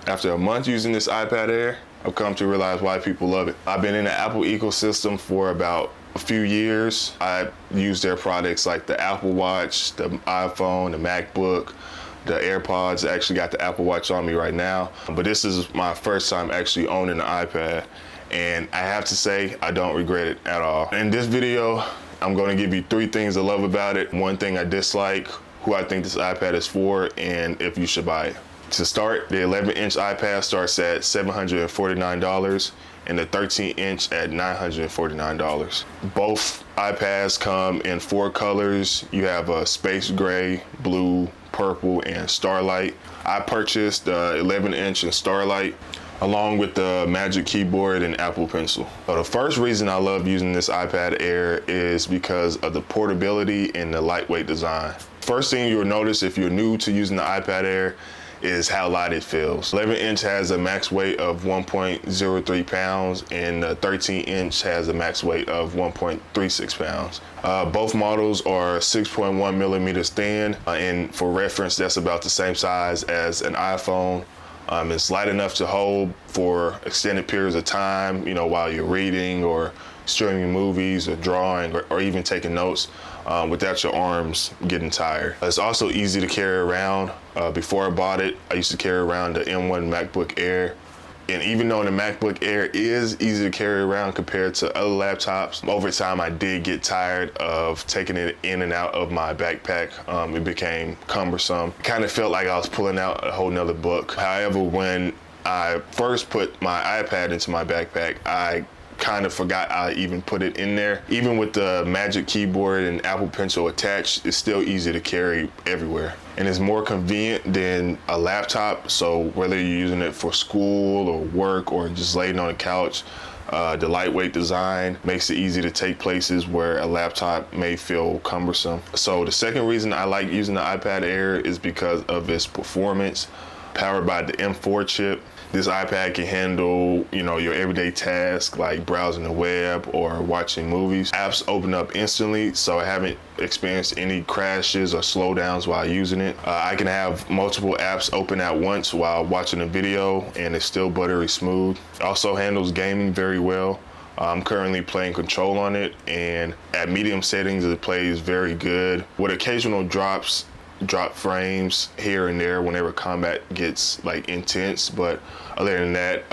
After a month using this iPad Air, I've come to realize why people love it. I've been in the Apple ecosystem for about a few years. I use their products like the Apple Watch, the iPhone, the MacBook, the AirPods. I actually got the Apple Watch on me right now, but this is my first time actually owning an iPad, and I have to say I don't regret it at all. In this video, I'm going to give you 3 things I love about it, 1 thing I dislike, who I think this iPad is for, and if you should buy it. To start, the 11-inch iPad starts at $749 and the 13-inch at $949. Both iPads come in 4 colors. You have a space gray, blue, purple, and starlight. I purchased the 11-inch in starlight along with the Magic Keyboard and Apple Pencil. So the first reason I love using this iPad Air is because of the portability and the lightweight design. First thing you'll notice if you're new to using the iPad Air is how light it feels. 11-inch has a max weight of 1.03 pounds and the 13-inch has a max weight of 1.36 pounds. Both models are 6.1 millimeters thin, and for reference, that's about the same size as an iPhone. It's light enough to hold for extended periods of time, you know, while you're reading or streaming movies or drawing or even taking notes without your arms getting tired. It's also easy to carry around. Before I bought it, I used to carry around the M1 MacBook Air. And even though the MacBook Air is easy to carry around compared to other laptops, over time I did get tired of taking it in and out of my backpack. It became cumbersome. Kind of felt like I was pulling out a whole nother book. However, when I first put my iPad into my backpack, I kind of forgot I even put it in there. Even with the Magic Keyboard and Apple Pencil attached, it's still easy to carry everywhere. And it's more convenient than a laptop, so whether you're using it for school or work or just laying on the couch, the lightweight design makes it easy to take places where a laptop may feel cumbersome. So the second reason I like using the iPad Air is because of its performance. Powered by the M4 chip, this iPad can handle, you know, your everyday tasks like browsing the web or watching movies. Apps open up instantly, so I haven't experienced any crashes or slowdowns while using it. I can have multiple apps open at once while watching a video, and it's still buttery smooth. It also handles gaming very well. I'm currently playing Control on it, and at medium settings, it plays very good. With occasional drop frames here and there whenever combat gets like intense, but other than that,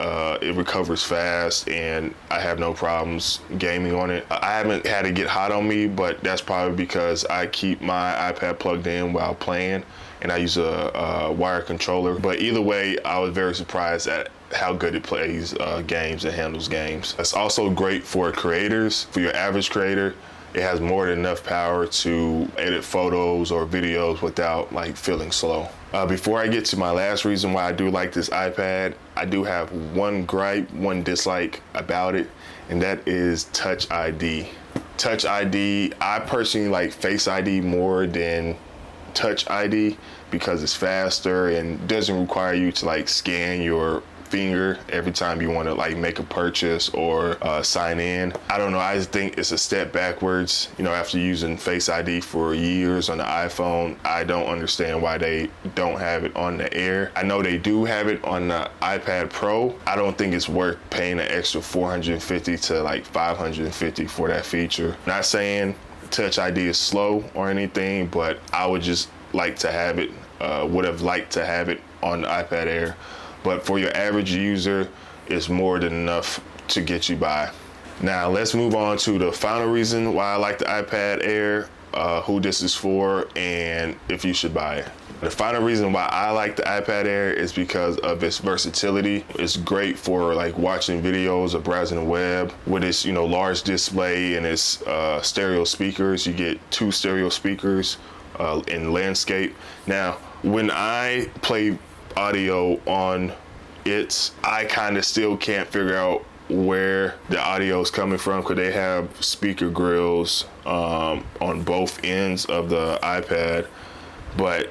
it recovers fast and I have no problems gaming on it. I haven't had it get hot on me, but that's probably because I keep my iPad plugged in while playing and I use a wire controller. But either way, I was very surprised at how good it plays games and handles games. It's also great for creators. For your average creator, it has more than enough power to edit photos or videos without like feeling slow. Before I get to my last reason why I do like this iPad, I do have one gripe, one dislike about it, and that is Touch ID. Touch ID, I personally like Face ID more than Touch ID because it's faster and doesn't require you to like scan your finger every time you want to like make a purchase or sign in. I don't know, I just think it's a step backwards. You know, after using Face ID for years on the iPhone, I don't understand why they don't have it on the Air. I know they do have it on the iPad Pro. I don't think it's worth paying an extra $450 to like $550 for that feature. Not saying Touch ID is slow or anything, but I would just like to have it, would have liked to have it on the iPad Air. But for your average user, it's more than enough to get you by. Now let's move on to the final reason why I like the iPad Air, who this is for, and if you should buy it. The final reason why I like the iPad Air is because of its versatility. It's great for like watching videos or browsing the web. With its, you know, large display and its stereo speakers, you get 2 stereo speakers in landscape. Now, when I play audio on it, I kind of still can't figure out where the audio is coming from because they have speaker grills on both ends of the iPad, but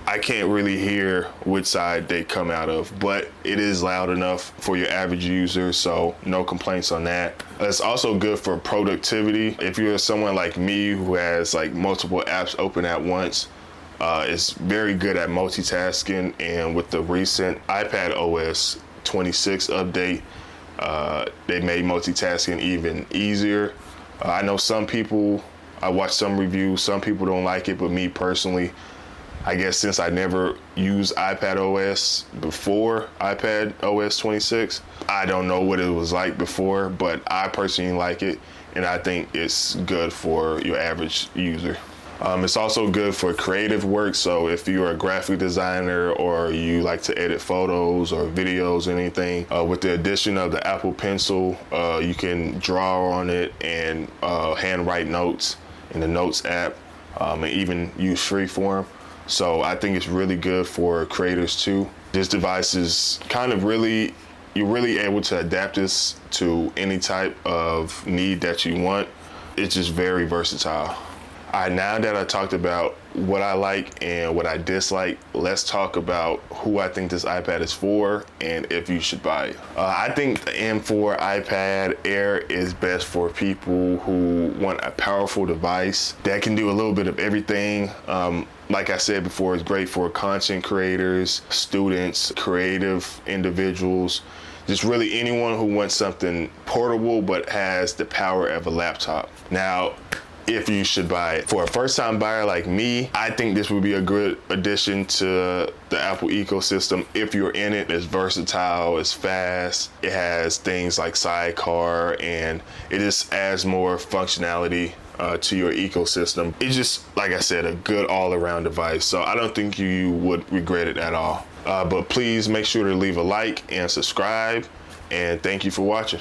I can't really hear which side they come out of, but it is loud enough for your average user, so no complaints on that. It's also good for productivity. If you're someone like me who has like multiple apps open at once, It's very good at multitasking, and with the recent iPad OS 26 update, they made multitasking even easier. I know some people, I watched some reviews, some people don't like it, but me personally, I guess since I never used iPad OS before iPad OS 26, I don't know what it was like before, but I personally like it, and I think it's good for your average user. It's also good for creative work, so if you're a graphic designer or you like to edit photos or videos or anything, with the addition of the Apple Pencil, you can draw on it and handwrite notes in the Notes app, and even use Freeform. So I think it's really good for creators too. This device is kind of you're really able to adapt this to any type of need that you want. It's just very versatile. Now that I talked about what I like and what I dislike, let's talk about who I think this iPad is for and if you should buy it. I think the M4 iPad Air is best for people who want a powerful device that can do a little bit of everything. Like I said before, it's great for content creators, students, creative individuals, just really anyone who wants something portable but has the power of a laptop. Now, if you should buy it. For a first-time buyer like me, I think this would be a good addition to the Apple ecosystem. If you're in it, it's versatile, it's fast, it has things like Sidecar, and it just adds more functionality to your ecosystem. It's just, like I said, a good all-around device, so I don't think you would regret it at all. But please make sure to leave a like and subscribe, and thank you for watching.